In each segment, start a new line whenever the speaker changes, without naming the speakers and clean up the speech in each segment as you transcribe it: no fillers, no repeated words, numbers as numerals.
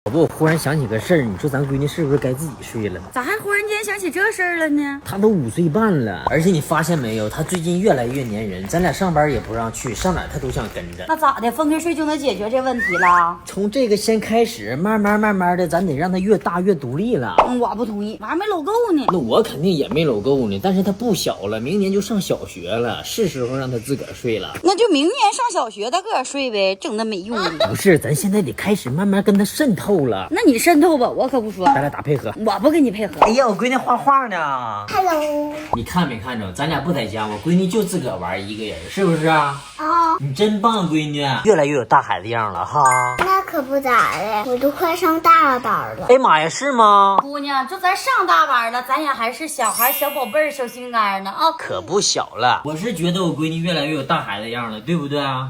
宝宝，我忽然想起个事儿，你说咱闺女是不是该自己睡了？
咋还忽然间想起这事儿了呢？
她都5岁半了，而且你发现没有，她最近越来越粘人，咱俩上班也不让去，上哪她都想跟着。
那咋的？分开睡就能解决这问题了？
从这个先开始，慢慢的，咱得让她越大越独立了。
我不同意，我还没搂够呢。
那我肯定也没搂够呢，但是她不小了，明年就上小学了，是时候让她自个儿睡了。
那就明年上小学她自个儿睡呗，整那没用的。
不是，咱现在得开始慢慢跟她渗透了。
那你渗透吧，我可不说。
咱俩打配合。
我不跟你配合。
哎呀，我闺女画画呢。
Hello，
你看没看着？咱俩不在家，我闺女就自个儿玩一个人，是不是啊？你真棒，闺女，越来越有大孩子样了哈。
那可不咋的，我都快上大班了。
哎妈呀，是吗？
姑娘，这咱上大班了，咱也还是小孩、小宝贝儿、小心肝呢啊！
可不小了。我是觉得我闺女越来越有大孩子样了，对不对啊？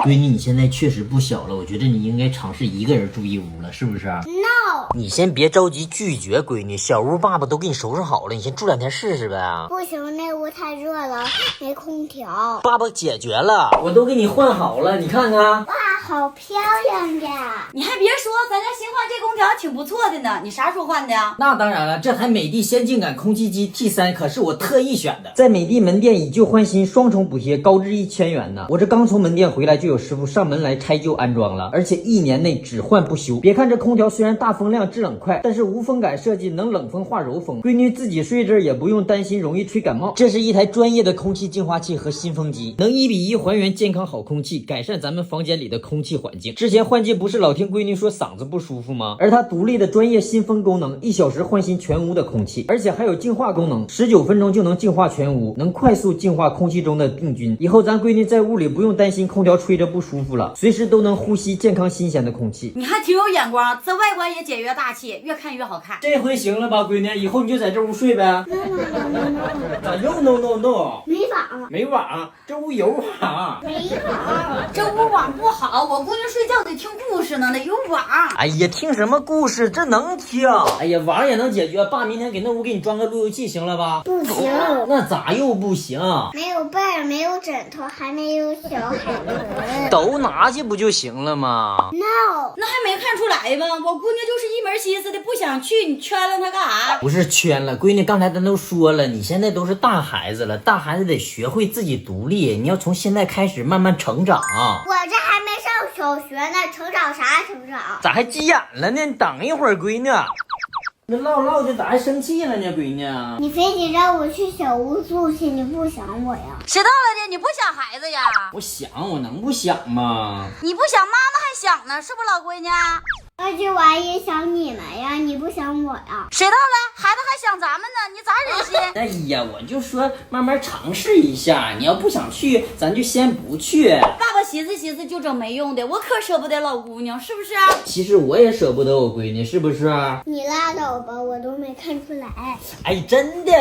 闺女，你现在确实不小了，我觉得你应该尝试一个人住一屋了，是不是
No，
你先别着急拒绝，闺女，小屋爸爸都给你收拾好了，你先住2天试试呗。
不行，那屋太热了，没空调。
爸爸解决了，我都给你换好了，你看看。
哇，好漂亮呀！
你还别说，咱家新换这空调挺不错的呢。你啥时候换的呀？
那当然了，这台美的先进感空气机 T3可是我特意选的，在美的门店以旧换新，双重补贴，高至1000元呢。我这刚从门店回来，就有师傅上门来拆旧安装了，而且1年内只换不修。别看这空调虽然大风量、制冷快，但是无风感设计能冷风化柔风，闺女自己睡这儿也不用担心容易吹感冒。这是一台专业的空气净化器和新风机，能1:1还原健康好空气，改善咱们房间里的空气环境。之前换季不是老听闺女说嗓子不舒服吗？而它独立的专业新风功能，1小时换新全屋的空气，而且还有净化功能，19分钟就能净化全屋，能快速净化空气中的病菌。以后咱闺女在屋里不用担心空调吹着不舒服了，随时都能呼吸健康新鲜的空气。
你还挺有眼光，这外观也简约大气，越看越好看。
这回行了吧，闺女，以后你就在这屋睡呗。咋又 no？
没网，
没网，这屋有网。
没网。
这屋网不好，我姑娘睡觉得听故事呢，得有网。
哎呀，听什么故事？这能听？哎呀，网也能解决。爸，明天给那屋给你装个路由器，行了吧？
不行，
那咋又不行？
没有被儿，没有枕头，还没有小海豚。
都拿去不就行了吗？
No，
那还没看出来吗？我姑娘就是一门心思的不想去，你圈了她干啥？
不是圈了，闺女，刚才咱都说了，你现在都是大孩子了，大孩子得学会自己独立，你要从现在开始慢慢成长。
我这还没上小学呢，成长啥成长？
咋还急眼了呢？你等一会儿，闺女。那唠的咋还生气了呢，闺女？
你非得让我去小屋住去，你不想我呀？
谁到了的？你不想孩子呀？
我想，我能不想吗？
你不想，妈妈还想呢，是不老闺女？
而且我也想你们呀，你不想我呀？
谁到了？孩子还想咱们呢，你咋忍心？
哎呀，我就说慢慢尝试一下，你要不想去，咱就先不去。
爸爸寻思就整没用的，我可舍不得老姑娘，是不是？
其实我也舍不得我闺女，是不是？
你拉倒吧，我都没看出来。
哎，真的。